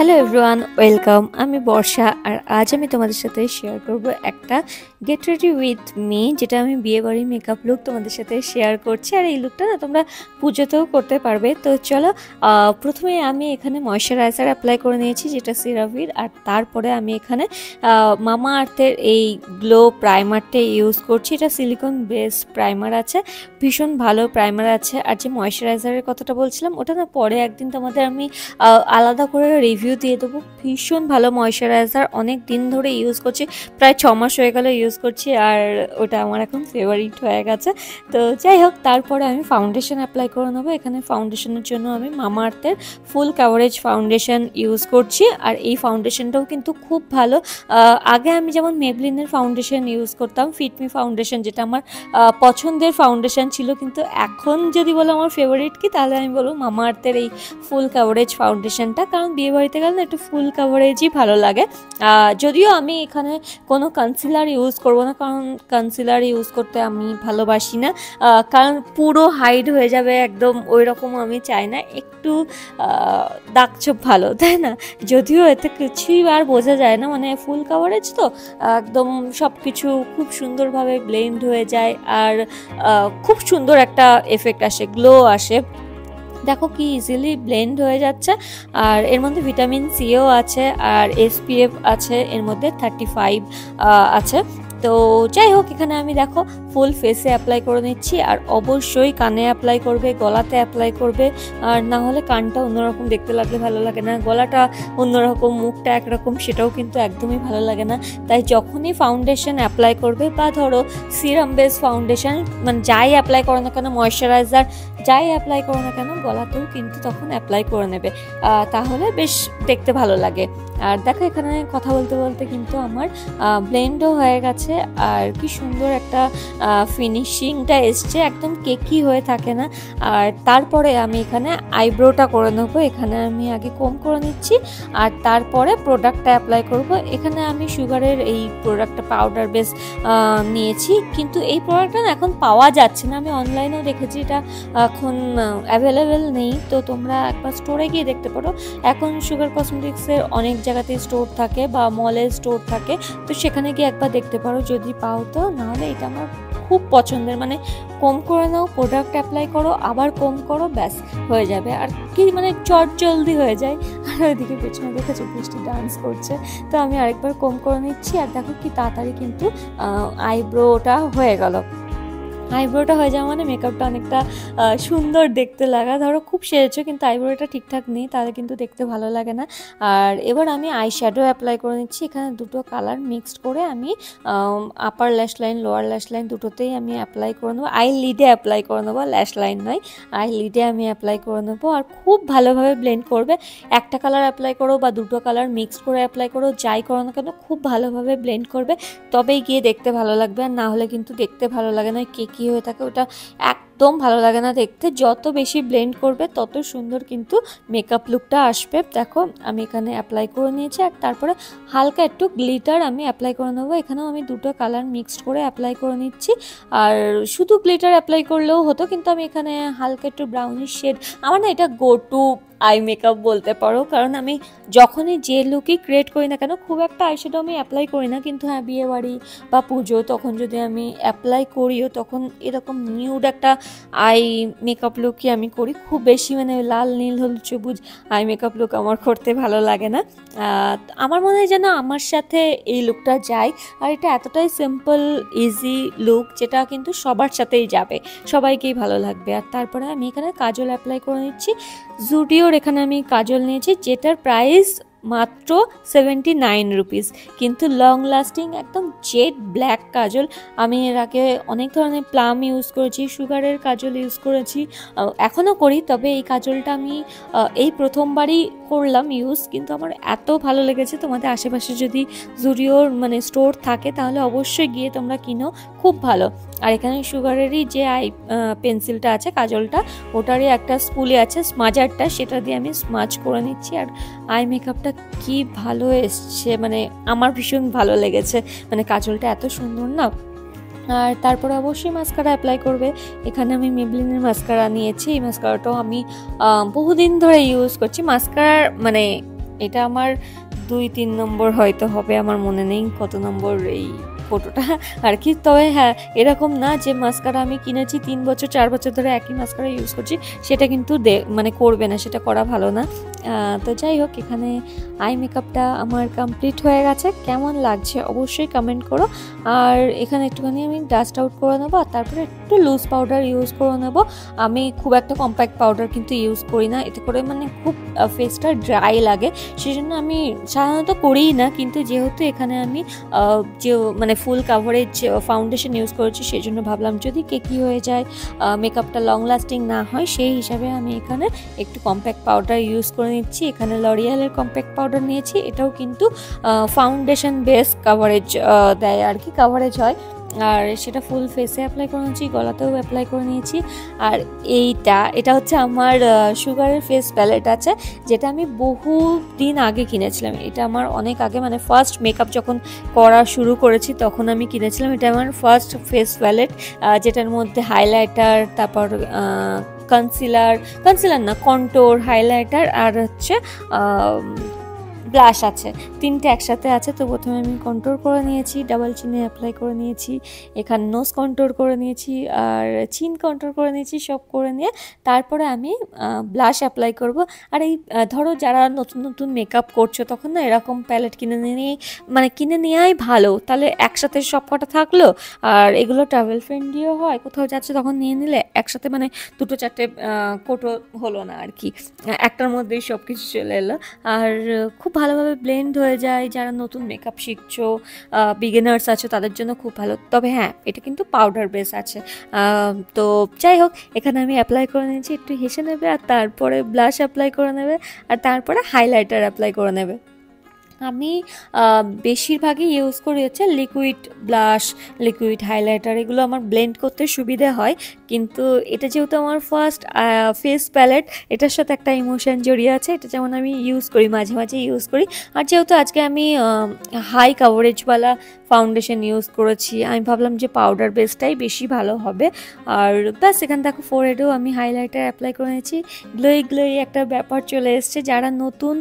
Hello everyone, welcome. আমি বর্ষা, আর আজ আমি তোমাদের সাথে শেয়ার করব একটা গেট রেডি উইথ মি, যেটা আমি বিয়েবাড়ির মেকআপ লুক তোমাদের সাথে শেয়ার করছি। আর এই লুকটা না তোমরা পুজোতেও করতে পারবে। তো চলো, প্রথমে আমি এখানে ময়শ্চারাইজার অ্যাপ্লাই করে নিয়েছি, যেটা সিরাভির। আর তারপরে আমি এখানে মামা আর্থের এই গ্লো প্রাইমারটা ইউজ করছি। এটা সিলিকন বেস প্রাইমার আছে, ভীষণ ভালো প্রাইমার আছে। আর যে ময়শ্চারাইজারের কথাটা বলছিলাম, ওটা না পরে একদিন তোমাদের আমি আলাদা করে রিভিউ দিয়ে দেবো। ভীষণ ভালো ময়শ্চারাইজার, অনেক দিন ধরে ইউজ করছি, প্রায় 6 মাস হয়ে গেল ইউজ করছি, আর ওটা আমার এখন ফেভারিট হয়ে গেছে। তো যাই হোক, তারপরে আমি ফাউন্ডেশন অ্যাপ্লাই করে নেবো। এখানে ফাউন্ডেশনের জন্য আমি মামা আর্থের ফুল কাভারেজ ফাউন্ডেশন ইউজ করছি। আর এই ফাউন্ডেশনটাও কিন্তু খুব ভালো। আগে আমি যেমন মেবলিনের ফাউন্ডেশন ইউজ করতাম, ফিটমি ফাউন্ডেশন, যেটা আমার পছন্দের ফাউন্ডেশন ছিল, কিন্তু এখন যদি বলো আমার ফেভারিট কি, তাহলে আমি বলবো মামা আর্থের এই ফুল কাভারেজ ফাউন্ডেশনটা। কারণ বিয়ে বাড়িতে গেলে না একটু ফুল কাভারেজই ভালো লাগে। যদিও আমি এখানে কোনো কনসিলার ইউজ করব না, কারণ কনসিলার ইউজ করতে আমি ভালোবাসি না, কারণ পুরো হাইড হয়ে যাবে একদম, ওই রকম আমি চাই না। একটু দাগছোপ ভালো, তাই না? যদিও এতে কিছুই আর বোঝা যায় না, মানে ফুল কাভারেজ তো একদম সব কিছু খুব সুন্দরভাবে ব্লেন্ড হয়ে যায়, আর খুব সুন্দর একটা এফেক্ট আসে, গ্লো আসে। দেখো কি ইজিলি ব্লেন্ড হয়ে যাচ্ছে। আর এর মধ্যে ভিটামিন সিও আছে, আর এসপিএফ আছে এর মধ্যে 35 আছে। তো যাই হোক, এখানে আমি দেখো ফুল ফেসে অ্যাপ্লাই করে নিচ্ছি। আর অবশ্যই কানে অ্যাপ্লাই করবে, গলাতে অ্যাপ্লাই করবে, আর না হলে কানটা অন্যরকম দেখতে লাগলে ভালো লাগে না, গলাটা অন্যরকম, মুখটা একরকম, সেটাও কিন্তু একদমই ভালো লাগে না। তাই যখনই ফাউন্ডেশন অ্যাপ্লাই করবে, বা ধরো সিরাম বেস ফাউন্ডেশন, মানে যাই অ্যাপ্লাই করো না কেন, ময়শ্চারাইজার যাই অ্যাপ্লাই করো না কেন, গলাতেও কিন্তু তখন অ্যাপ্লাই করে নেবে, তাহলে বেশ দেখতে ভালো লাগে। আর দেখো, এখানে কথা বলতে বলতে কিন্তু আমার ব্লেন্ডও হয়ে গেছে, আর কি সুন্দর একটা ফিনিশিংটা এসছে, একদম কেকি হয়ে থাকে না। আর তারপরে আমি এখানে আইব্রোটা করে নেবো। এখানে আমি আগে কম করে নিচ্ছি, আর তারপরে প্রোডাক্টটা অ্যাপ্লাই করব। এখানে আমি সুগারের এই প্রোডাক্টটা পাউডার বেস নিয়েছি, কিন্তু এই প্রোডাক্টটা না এখন পাওয়া যাচ্ছে না। আমি অনলাইনেও দেখেছি, এটা এখন অ্যাভেলেবেল নেই। তো তোমরা একবার স্টোরে গিয়ে দেখতে পারো। এখন সুগার কসমেটিক্সের অনেক জায়গাতে স্টোর থাকে, বা মলে স্টোর থাকে, তো সেখানে গিয়ে একবার দেখতে পারো যদি পাও। তো নাহলে এটা আমার খুব পছন্দের, মানে কম করে নাও, প্রোডাক্ট অ্যাপ্লাই করো, আবার কম করো, ব্যাস হয়ে যাবে। আর কি মানে চট জলদি হয়ে যায়। আর ওইদিকে পেছনে দেখেছো বৃষ্টি ডান্স করছে। তো আমি আরেকবার কম করে নিচ্ছি, আর দেখো কি তাড়াতাড়ি কিন্তু আইব্রোটা হয়ে গেল। আইব্রোটা হয়ে যাওয়া মানে মেকআপটা অনেকটা সুন্দর দেখতে লাগা। ধরো খুব সেরেছো কিন্তু আইব্রোটা ঠিকঠাক নেই, তাহলে কিন্তু দেখতে ভালো লাগে না। আর এবার আমি আই শ্যাডো অ্যাপ্লাই করে নিচ্ছি। এখানে দুটো কালার মিক্সড করে আমি আপার ল্যাশ লাইন, লোয়ার ল্যাশ লাইন দুটোতেই আমি অ্যাপ্লাই করে নেবো। আই লিডে অ্যাপ্লাই করে নেবো, ল্যাশ লাইন নয়, আই লিডে আমি অ্যাপ্লাই করে নেবো। আর খুব ভালোভাবে ব্লেন্ড করবে। একটা কালার অ্যাপ্লাই করো বা দুটো কালার মিক্সড করে অ্যাপ্লাই করো, যাই করো না কেন খুব ভালোভাবে ব্লেন্ড করবে, তবেই গিয়ে দেখতে ভালো লাগবে। আর না হলে কিন্তু দেখতে ভালো লাগে না, কেকি হয়ে থাকে, ওটা একদম ভালো লাগে না দেখতে। যত বেশি ব্লেন্ড করবে তত সুন্দর কিন্তু মেকআপ লুকটা আসবে। দেখো আমি এখানে অ্যাপ্লাই করে নিয়েছি, আর তারপরে হালকা একটু গ্লিটার আমি অ্যাপ্লাই করে নেবো। এখানেও আমি দুটো কালার মিক্সড করে অ্যাপ্লাই করে নিচ্ছি। আর শুধু গ্লিটার অ্যাপ্লাই করলেও হতো, কিন্তু আমি এখানে হালকা একটু ব্রাউনিশ শেড, আমার না এটা গো টু আই মেকআপ বলতে পারো। কারণ আমি যখনই যে লুকই ক্রিয়েট করি না কেন, খুব একটা আইশ্যাডো আমি অ্যাপ্লাই করি না, কিন্তু হ্যাঁ বিয়ে বাড়ি বা পুজো তখন যদি আমি অ্যাপ্লাই করিও, তখন এরকম নিউড একটা আই মেকআপ লুকই আমি করি। খুব বেশি মানে লাল নীল হলুদ সবুজ আই মেকআপ লুক আমার করতে ভালো লাগে না। আমার মনে হয় যেন আমার সাথে এই লুকটা যায়। আর এটা এতটাই সিম্পল ইজি লুক, যেটা কিন্তু সবার সাথেই যাবে, সবাইকেই ভালো লাগবে। আর তারপরে আমি এখানে কাজল অ্যাপ্লাই করে নিচ্ছি। জুডিওর এখানে আমি কাজল নিয়েছি, যেটার প্রাইস মাত্র 79 রুপিস, কিন্তু লং লাস্টিং একদম জেড ব্ল্যাক কাজল। আমি এর আগে অনেক ধরনের প্লাম ইউজ করেছি, সুগারের কাজল ইউজ করেছি, এখনও করি, তবে এই কাজলটা আমি এই প্রথমবারই করলাম ইউজ, কিন্তু আমার এত ভালো লেগেছে। তোমাদের আশেপাশে যদি জুডিওর মানে স্টোর থাকে, তাহলে অবশ্যই গিয়ে তোমরা কিনো, খুব ভালো। আর এখানে সুগারেরই যে আই পেন্সিলটা আছে, কাজলটা, ওটারই একটা স্পুলি আছে স্মাজারটা, সেটা দিয়ে আমি স্মাজ করে নিচ্ছি। আর আই মেকআপটা কি ভালো এসছে, মানে আমার ভীষণ ভালো লেগেছে, মানে কাজলটা এত সুন্দর না। আর তারপরে অবশ্যই মাস্কারা অ্যাপ্লাই করবে। এখানে আমি মেবলিনের মাস্কারা নিয়েছি। এই মাস্কারাটাও আমি বহুদিন ধরে ইউজ করছি। মাস্কারার মানে এটা আমার 2-3 নম্বর হয়তো হবে, আমার মনে নেই কত নম্বর এই ফটোটা আর কি। তবে হ্যাঁ, এরকম না যে মাস্কারা আমি কিনেছি 3 বছর 4 বছর ধরে একই মাস্কারা ইউজ করছি, সেটা কিন্তু মানে করবে না, সেটা করা ভালো না। তো যাই হোক, এখানে আই মেকআপটা আমার কমপ্লিট হয়ে গেছে। কেমন লাগছে অবশ্যই কমেন্ট করো। আর এখানে একটুখানি আমি ডাস্ট আউট করে নেবো, আর তারপরে একটু লুজ পাউডার ইউজ করে নেবো। আমি খুব একটা কম্প্যাক্ট পাউডার কিন্তু ইউজ করি না, এতে করে মানে খুব ফেসটা ড্রাই লাগে, সেই জন্য আমি সাধারণত করিই না। কিন্তু যেহেতু এখানে আমি যে মানে ফুল কাভারেজ ফাউন্ডেশন ইউজ করেছি, সেই জন্য ভাবলাম যদি কেকি হয়ে যায়, মেকআপটা লং লাস্টিং না হয়, সেই হিসাবে আমি এখানে একটু কম্প্যাক্ট পাউডার ইউজ করে নিচ্ছি। এখানে লরিয়ালের কম্প্যাক্ট পাউডার নিয়েছি, এটাও কিন্তু ফাউন্ডেশন বেস কাভারেজ দেয় আর কি, কাভারেজ হয়। আর সেটা ফুল ফেসে অ্যাপ্লাই করে নিয়েছি, গলাতেও অ্যাপ্লাই করে নিয়েছি। আর এটা হচ্ছে আমার সুগারের ফেস প্যালেট আছে, যেটা আমি বহু দিন আগে কিনেছিলাম। এটা আমার অনেক আগে, মানে ফার্স্ট মেকআপ যখন করা শুরু করেছি তখন আমি কিনেছিলাম। এটা আমার ফার্স্ট ফেস প্যালেট, যেটার মধ্যে হাইলাইটার, তারপর কনসিলার না, কন্ট্যুর, হাইলাইটার আর হচ্ছে ব্লাশ আছে, তিনটে একসাথে আছে। তো প্রথমে আমি কন্ট্যুর করে নিয়েছি, ডাবল চিনে অ্যাপ্লাই করে নিয়েছি, এখানে নোজ কন্ট্যুর করে নিয়েছি, আর চিন কন্ট্যুর করে নিয়েছি। সব করে নিয়ে তারপরে আমি ব্লাশ অ্যাপ্লাই করব। আর এই ধরো যারা নতুন নতুন মেকআপ করছো, তখন না এরকম প্যালেট কিনে নেওয়াই ভালো, তাহলে একসাথে সব কটা থাকলো, আর এগুলো ট্রাভেল ফ্রেন্ডলিও হয়। কোথাও যাচ্ছে তখন নিয়ে নিলে একসাথে, মানে 2-4টে কোটো হলো না আর কি, একটার মধ্যেই সব কিছু চলে এলো। আর খুব ভালোভাবে ব্লেন্ড হয়ে যায়। যারা নতুন মেকআপ শিখছো, বিগিনার্স আছো, তাদের জন্য খুব ভালো। তবে হ্যাঁ, এটা কিন্তু পাউডার বেস আছে। তো যাই হোক, এখানে আমি অ্যাপ্লাই করে নিয়েছি, একটু হেসে নেবে, আর তারপরে ব্লাশ অ্যাপ্লাই করে নেবে, আর তারপরে হাইলাইটার অ্যাপ্লাই করে নেবে। আমি বেশিরভাগই ইউজ করি হচ্ছে লিকুইড ব্লাশ, লিকুইড হাইলাইটার, এগুলো আমার ব্লেন্ড করতে সুবিধে হয়। কিন্তু এটা যেহেতু আমার ফার্স্ট ফেস প্যালেট, এটার সাথে একটা ইমোশন জড়িয়ে আছে। এটা যেমন আমি ইউজ করি, মাঝে মাঝে ইউজ করি। আর যেহেতু আজকে আমি হাই কাভারেজওয়ালা ফাউন্ডেশন ইউজ করেছি, আমি ভাবলাম যে পাউডার বেসটাই বেশি ভালো হবে। আর ব্যাস, এখানে দেখো ফোরহেডেও আমি হাইলাইটার অ্যাপ্লাই করে নিয়েছি। গ্লোই একটা ব্যাপার চলে এসছে। যারা নতুন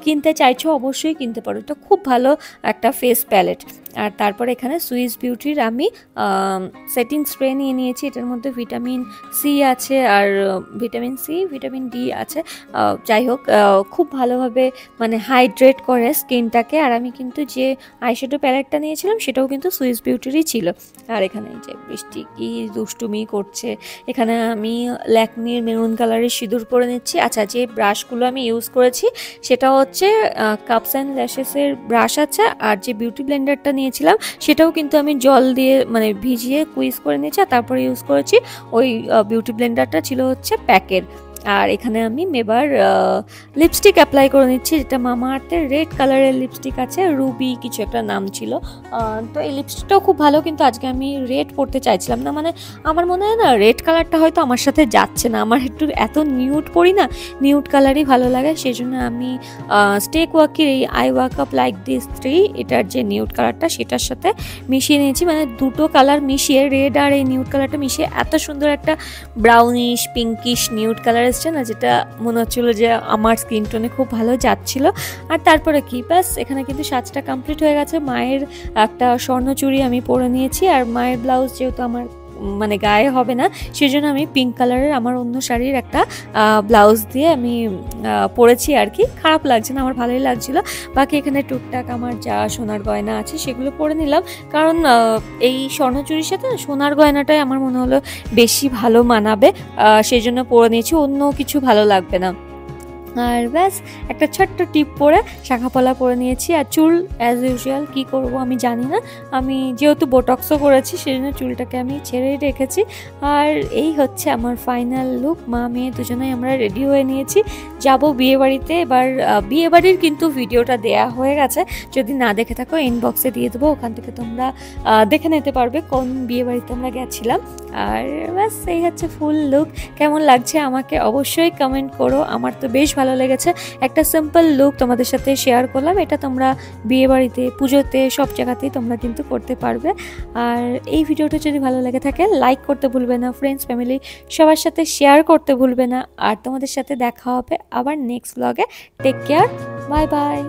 কিনতে চাইছো অবশ্যই কিনতে পারো, এটা খুব ভালো একটা ফেস প্যালেট। আর তারপর এখানে সুইস বিউটির আমি সেটিং স্প্রে নিয়ে নিয়েছি। এটার মধ্যে ভিটামিন সি আছে, আর ভিটামিন ডি আছে। যাই হোক, খুব ভালোভাবে মানে হাইড্রেট করে স্কিনটাকে। আর আমি কিন্তু যে আইশ্যাডো প্যালেটটা নিয়েছিলাম, সেটাও কিন্তু সুইস বিউটিরই ছিল। আর এখানে যে বৃষ্টি কি দুষ্টুমি করছে, এখানে আমি ল্যাকমির মেরুন কালারের সিঁদুর পরে নিচ্ছি। আচ্ছা, যে ব্রাশগুলো আমি ইউজ করেছি সেটা হচ্ছে কাপস অ্যান্ড ল্যাশেসের ব্রাশ আছে, আর যে বিউটি ব্লেন্ডারটা নিয়েছিলাম সেটাও কিন্তু আমি জল দিয়ে মানে ভিজিয়ে কুইজ করে নিয়েছি, আর তারপরে ইউজ করেছি। ওই বিউটি ব্লেন্ডারটা ছিল হচ্ছে প্যাকের। আর এখানে আমি এবার লিপস্টিক অ্যাপ্লাই করে নিচ্ছি, যেটা মামা আর্থের রেড কালারের লিপস্টিক আছে, রুবি কিছু একটা নাম ছিল। তো এই লিপস্টিকটাও খুব ভালো, কিন্তু আজকে আমি রেড পরতে চাইছিলাম না। মানে আমার মনে হয় না রেড কালারটা হয়তো আমার সাথে যাচ্ছে না, আমার একটু এত নিউড পরি না, নিউড কালারই ভালো লাগে। সেই জন্য আমি স্টেক ওয়াকের এই I walk up like this 3, এটার যে নিউড কালারটা সেটার সাথে মিশিয়ে নিয়েছি। মানে দুটো কালার মিশিয়ে, রেড আর এই নিউড কালারটা মিশিয়ে এত সুন্দর একটা ব্রাউনিশ পিঙ্কিশ নিউড কালার এসছে না, যেটা মনে হচ্ছিলো যে আমার স্কিন টোনে খুব ভালো যাচ্ছিল। আর তারপরে কি, ব্যাস এখানে কিন্তু সাজটা কমপ্লিট হয়ে গেছে। মায়ের একটা স্বর্ণচুড়ি আমি পরে নিয়েছি, আর মায়ের ব্লাউজ যেহেতু আমার মানে গায়ে হবে না, সেই জন্য আমি পিঙ্ক কালারের আমার অন্য শাড়ির একটা ব্লাউজ দিয়ে আমি পরেছি আর কি। খারাপ লাগছে না, আমার ভালোই লাগছিল। বাকি এখানে টুকটাক আমার যা সোনার গয়না আছে সেগুলো পরে নিলাম, কারণ এই স্বর্ণচুরির সাথে সোনার গয়নাটাই আমার মনে হলো বেশি ভালো মানাবে, সেই জন্য পরে নিয়েছি, অন্য কিছু ভালো লাগবে না। আর ব্যাস একটা ছোট্ট টিপ পরে শাঁখাপলা পরে নিয়েছি। আর চুল অ্যাজ ইউজুয়াল কী করবো আমি জানি না, আমি যেহেতু বোটক্সও করেছি সেই জন্য চুলটাকে আমি ছেড়েই রেখেছি। আর এই হচ্ছে আমার ফাইনাল লুক। মা মেয়ে দুজনেই আমরা রেডি হয়ে নিয়েছি, যাব বিয়েবাড়িতে। এবার বিয়েবাড়ির কিন্তু ভিডিওটা দেয়া হয়ে গেছে, যদি না দেখে থাকো ইনবক্সে দিয়ে দেবো, ওখান থেকে তোমরা দেখে নিতে পারবে কোন বিয়েবাড়িতে আমরা গেছিলাম। আর ব্যাস এই হচ্ছে ফুল লুক। কেমন লাগছে আমাকে অবশ্যই কমেন্ট করো, আমার তো বেশ ভালো লেগেছে। একটা সিম্পল লুক তোমাদের সাথে শেয়ার করলাম, এটা তোমরা বিয়েবাড়িতে, পুজোতে, সব জায়গাতেই তোমরা কিন্তু করতে পারবে। আর এই ভিডিওটা যদি ভালো লেগে থাকে লাইক করতে ভুলবে না, ফ্রেন্ডস ফ্যামিলি সবার সাথে শেয়ার করতে ভুলবে না। আর তোমাদের সাথে দেখা হবে আবার নেক্সট ব্লগে। Take care, bye by.